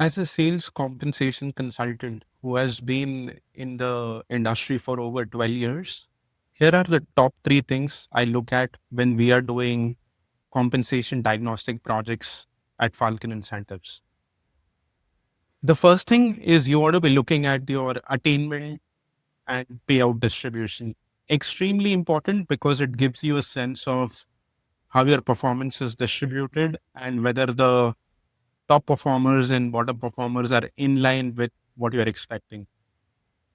As a sales compensation consultant who has been in the industry for over 12 years, here are the top three things I look at when we are doing compensation diagnostic projects at Falcon Incentives. The first thing is you want to be looking at your attainment and payout distribution. Extremely important because it gives you a sense of how your performance is distributed and whether the top performers and bottom performers are in line with what you're expecting.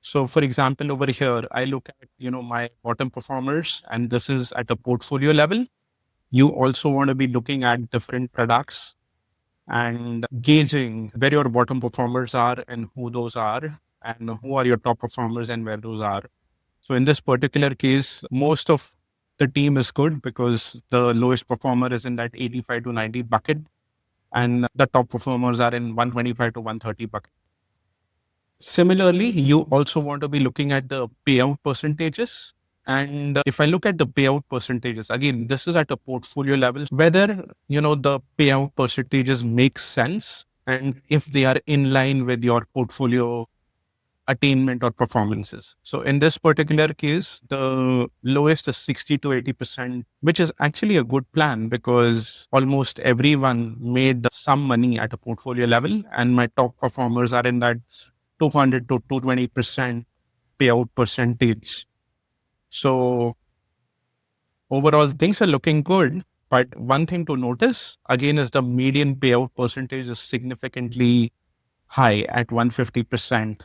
So for example, over here, I look at, my bottom performers, and this is at a portfolio level. You also want to be looking at different products and gauging where your bottom performers are and who those are, and who are your top performers and where those are. So in this particular case, most of the team is good because the lowest performer is in that 85 to 90 bucket, and the top performers are in 125 to 130 bucket. Similarly, you also want to be looking at the payout percentages. And if I look at the payout percentages, again, this is at a portfolio level, whether, the payout percentages make sense and if they are in line with your portfolio attainment or performances. So in this particular case, the lowest is 60 to 80%, which is actually a good plan because almost everyone made some money at a portfolio level. And my top performers are in that 200 to 220% payout percentage. So overall, things are looking good. But one thing to notice again is the median payout percentage is significantly high at 150%.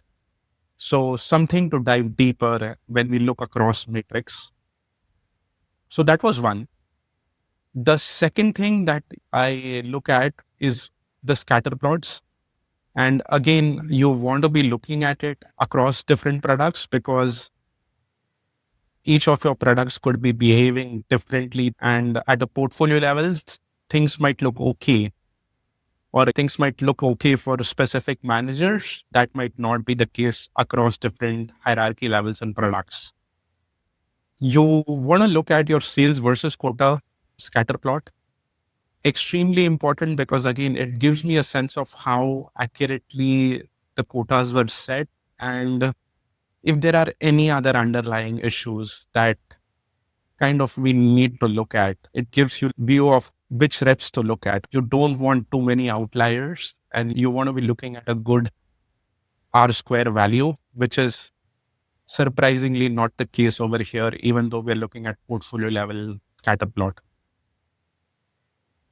So something to dive deeper when we look across matrix. So that was one. The second thing that I look at is the scatter plots. And again, you want to be looking at it across different products because each of your products could be behaving differently. And at a portfolio level, things might look okay, or things might look okay for specific managers. That might not be the case across different hierarchy levels and products. You want to look at your sales versus quota scatter plot. Extremely important because again, it gives me a sense of how accurately the quotas were set and if there are any other underlying issues that kind of we need to look at. It gives you view of which reps to look at. You don't want too many outliers and you want to be looking at a good R square value, which is surprisingly not the case over here, even though we're looking at portfolio level scatter plot.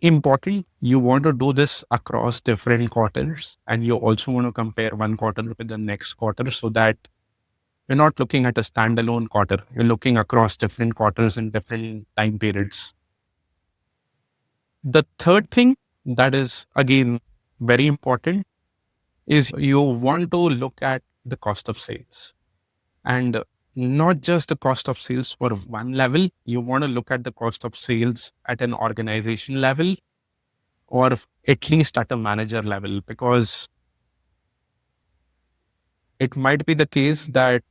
Important, you want to do this across different quarters and you also want to compare one quarter with the next quarter so that you're not looking at a standalone quarter. You're looking across different quarters and different time periods. The third thing that is again very important is you want to look at the cost of sales. And not just the cost of sales for one level, you want to look at the cost of sales at an organization level or at least at a manager level, because it might be the case that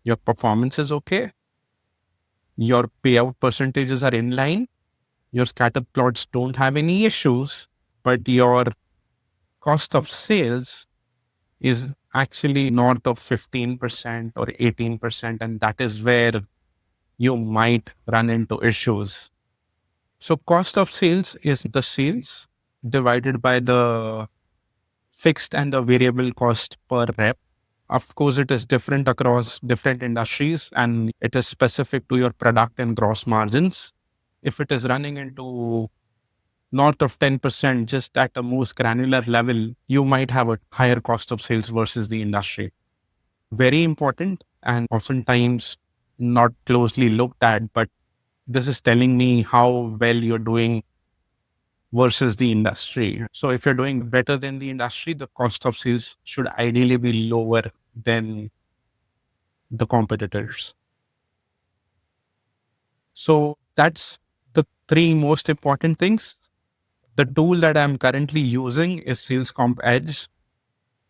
your performance is okay, your payout percentages are in line, your scatter plots don't have any issues, but your cost of sales is actually north of 15% or 18%. And that is where you might run into issues. So cost of sales is the sales divided by the fixed and the variable cost per rep. Of course, it is different across different industries and it is specific to your product and gross margins. If it is running into north of 10%, just at a most granular level, you might have a higher cost of sales versus the industry. Very important and oftentimes not closely looked at, but this is telling me how well you're doing versus the industry. So if you're doing better than the industry, the cost of sales should ideally be lower than the competitors. So that's the three most important things. The tool that I'm currently using is Sales Comp Edge.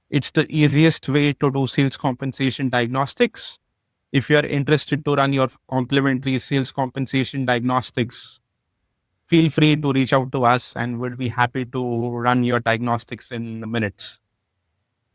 It's the easiest way to do sales compensation diagnostics. If you're interested to run your complementary sales compensation diagnostics, feel free to reach out to us and we'll be happy to run your diagnostics in minutes.